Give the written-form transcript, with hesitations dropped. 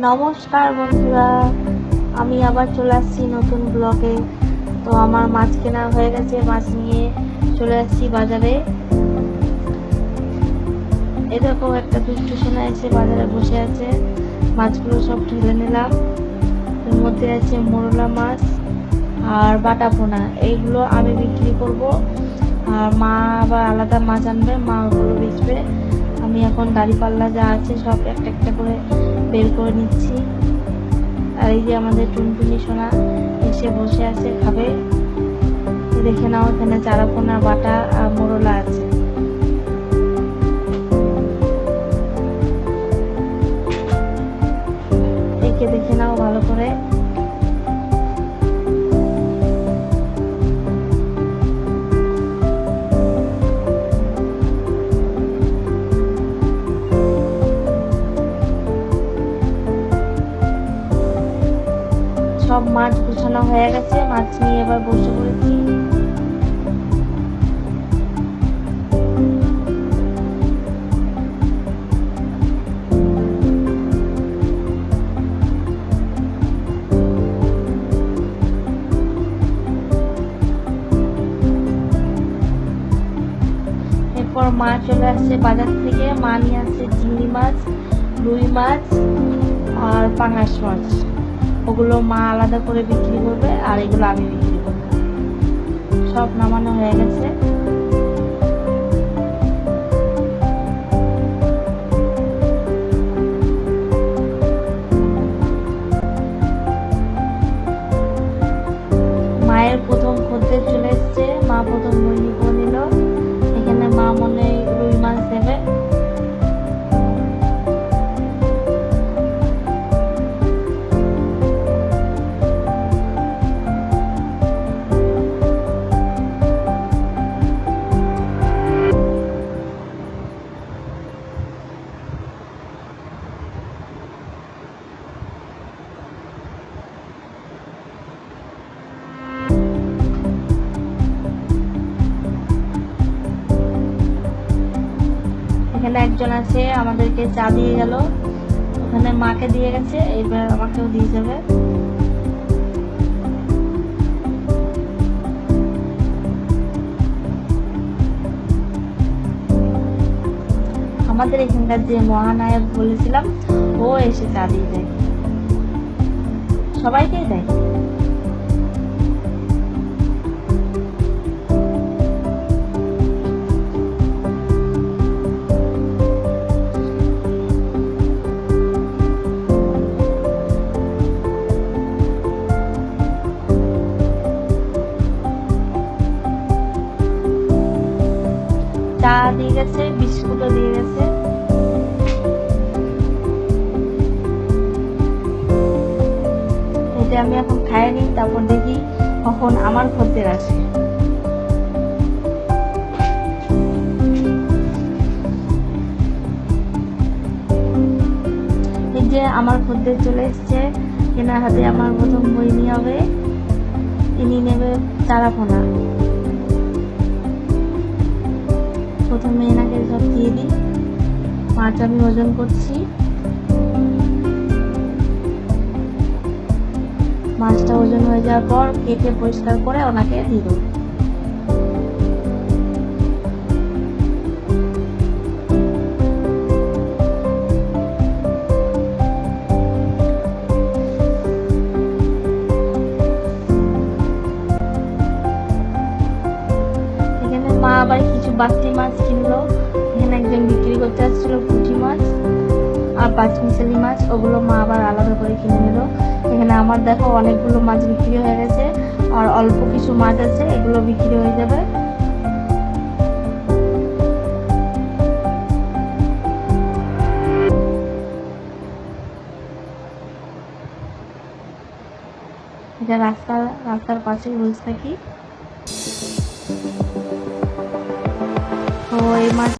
নমস্কার বন্ধুরা, আমি আবার চলে আসছি নতুন ব্লগে। তো আমার মাছ কেনা হয়ে গেছে, মাছ নিয়ে চলে আসছি বাজারে। এরকম একটা দুষ্টু সোনা এসে বাজারে বসে আছে, মাছগুলো সব ঢেলে নিলাম। এর মধ্যে আছে মোরলা মাছ আর বাটা পোনা, এইগুলো আমি বিক্রি করব, আর মা আবার আলাদা মাছ আনবে, মা ওগুলো বেচবে। আমি এখন দাঁড়িপাল্লা যা আছে সব একটা একটা করে বের করে নিচ্ছি। আর এই যে আমাদের টুনটুনি সোনা এসে বসে আছে, খাবে। দেখে নাও, এখানে চারাপোনা, বাটা আর মোরলা আছে। একে দেখে নাও ভালো করে। সব মাছ গুছানো হয়ে গেছে, মাছ নিয়ে এবার বসে পড়েছি। এরপর মা চলে আসছে বাজার থেকে, মা নিয়ে আসছে চিংড়ি মাছ, রুই মাছ আর পাঙাশ মাছ। ওগুলো মা আলাদা করে বিক্রি করবে, আর এগুলো আমি বিক্রি করবো। সব নামানো হয়ে গেছে। মায়ের প্রথম খদ্দের চলে এসছে, মা প্রথম মুরগি করে নিল। এখানে মা মনে রুই মাছ দেবে। এখানে একজন আছে, আমাদেরকে চা দিয়ে গেল, ওখানে মাকে দিয়ে গেছে, এবার আমাকেও দিয়ে যাবে। আমাদের এখানকার যে মহানায়ক বলেছিলাম, ও এসে চা দিয়ে দেয়, সবাইকেই দেয়। চা দিয়ে গেছে, বিস্কুটও দিয়ে গেছে। এটা আমি এখন খাই নি, তারপর দেখি কখন আমার খদ্দের আসে। এই যে আমার খদ্দের চলে এসছে, এনার হাতে আমার প্রথম বই নিয়ে হবে। ইনি নেবে চারাপোনা। প্রথমে এনাকে সব দিয়ে দিই। মাছ আমি ওজন করছি, মাছটা ওজন হয়ে যাওয়ার পর কেটে পরিষ্কার করে ওনাকে দিয়ে দেবো। এখানে মা আবার কিছু বাড়তি মাছ কিনলো। এখানে একজন বিক্রি করতে আসছিল পুঁটি মাছ আর পাঁচমিশালি মাছ, ওগুলো মা আবার আলাদা করে কিনে নিল। এখানে আমার দেখো অনেকগুলো মাছ বিক্রি হয়ে গেছে, আর অল্প কিছু মাছ আছে, এগুলো বিক্রি হয়ে যাবে। এটা রাস্তার পাশে বসে থাকি। তো এই মাছ